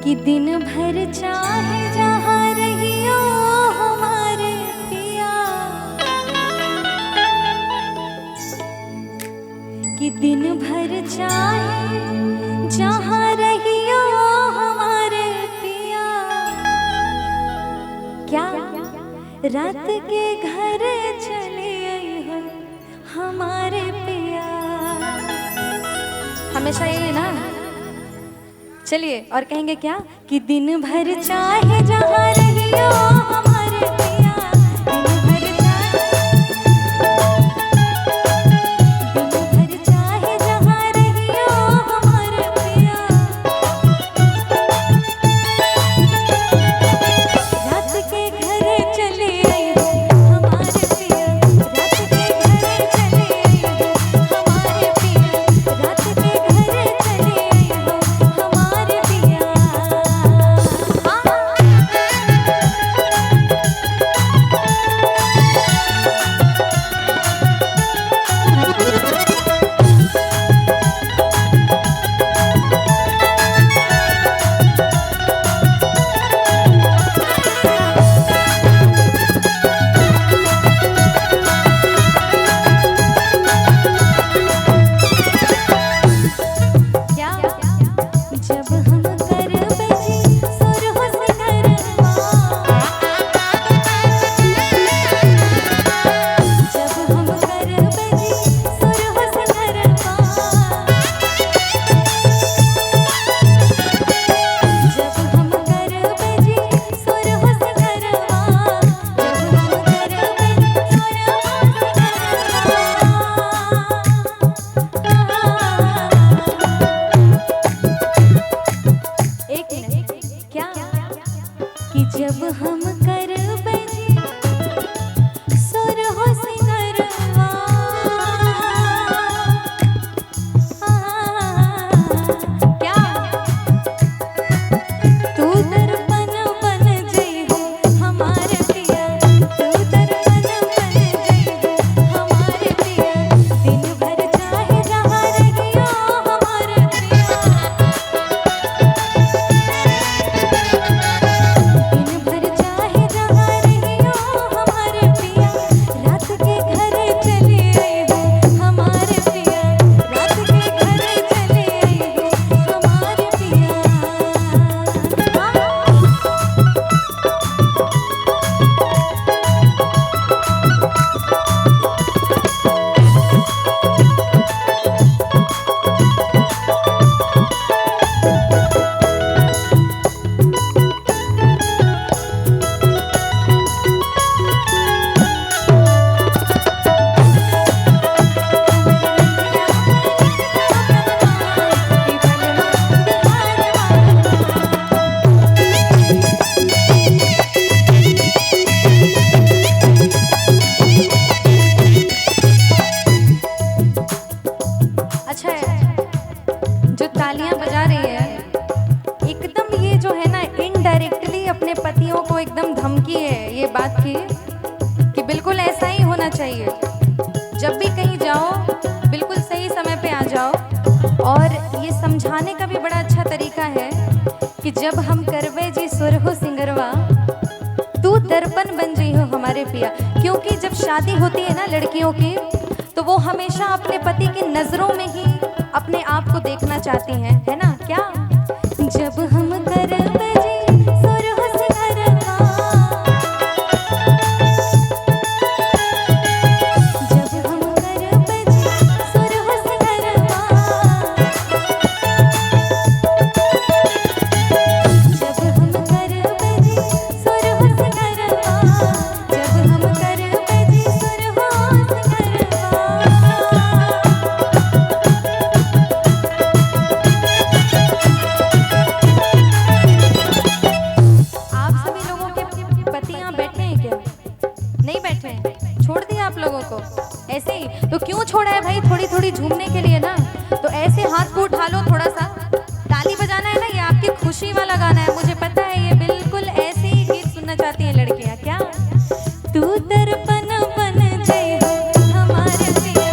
कि दिन भर चाहे जहाँ रहियो हमारे पिया, कि दिन भर चाहे जहाँ रहियो हमारे पिया, क्या रात के घर चले हो हमारे पिया। हमेशा यही ना। चलिए और कहेंगे क्या कि दिन भर चाहे जहाँ रहियो हमारे पिया, दिन भर चाहे जहाँ रहियो हमारे पिया, रात के घर चले आइयो हमारे पिया, रात के घर चले आइयो हमारे पिया, रात के घर चले आइयो हमारे पिया। जब हम कर बजी सुरहो सिंगरवा, जब हम कर बजी सुरहो सिंगरवा, जब हम कर बजी सुरहो सिंगरवा, जब हम कर बजी सुरहो सिंगरवा। एक मिनट, क्या कि जब हम कर बजी सुरहो सिंगरवा, क्या तू दर्पण बन जइहो हमारे पिया, तू दर्पण बन जइहो हमारे पिया, दिन भर चाहे जहाँ रहियो हमारे पिया, दिन भर चाहे जहाँ रहियो हमारे पिया, रात के घर चले आइयो हमारे पिया, रात के घर चले आइयो हमारे पिया। अच्छा है जो तालियां बजा रही है, एकदम ये जो है ना इनडायरेक्टली अपने पतियों को एकदम धमकी है ये बात की कि बिल्कुल ऐसा ही होना चाहिए। जब भी कहीं जाओ बिल्कुल सही समय पे आ जाओ। और ये समझाने का भी बड़ा अच्छा तरीका है कि जब हम करवे जी सुरहो सिंगरवा, तू दर्पण बन जई हो हमारे पिया। क्योंकि जब शादी होती है ना लड़कियों की, तो वो हमेशा अपने पति की नजरों में ही अपने आप को देखना चाहती हैं, है ना। क्या जब हम कर बजी सुरहो सिंगरवा, जब हम कर बजी सुरहो सिंगरवा, जब हम कर बजी सुरहो सिंगरवा, जब हम कर बजी सुरहो सिंगरवा। आप सभी लोगों के पतियां बैठे हैं क्या? नहीं बैठे हैं? छोड़ दिया आप लोगों को ऐसे ही? तो क्यों छोड़ा है भाई? थोड़ी थोड़ी झूमने के लिए ना। तो ऐसे हाथ को उठा लो, थोड़ा सा ताली बजाना है ना, ये आपकी खुशी वाला गाना है। मुझे पता है ये बिल्कुल ऐसे ही गीत सुनना चाहती हैं लड़कियां। क्या तू दर्पण बन जइहो हमारे पिया,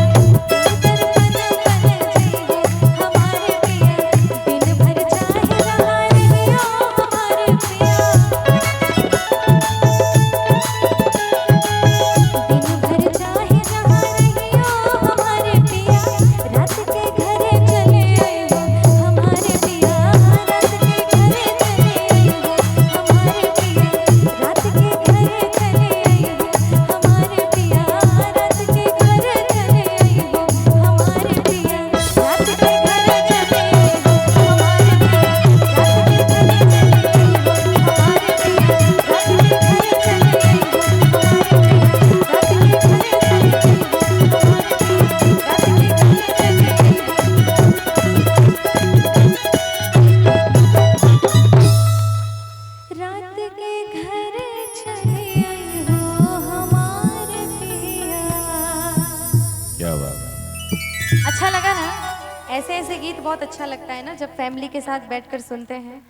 तू दर्पण बन जइहो हमारे पिया, दिन भर चाहे जहाँ रहियो ऐसे ऐसे गीत बहुत अच्छा लगता है ना जब फैमिली के साथ बैठकर सुनते हैं।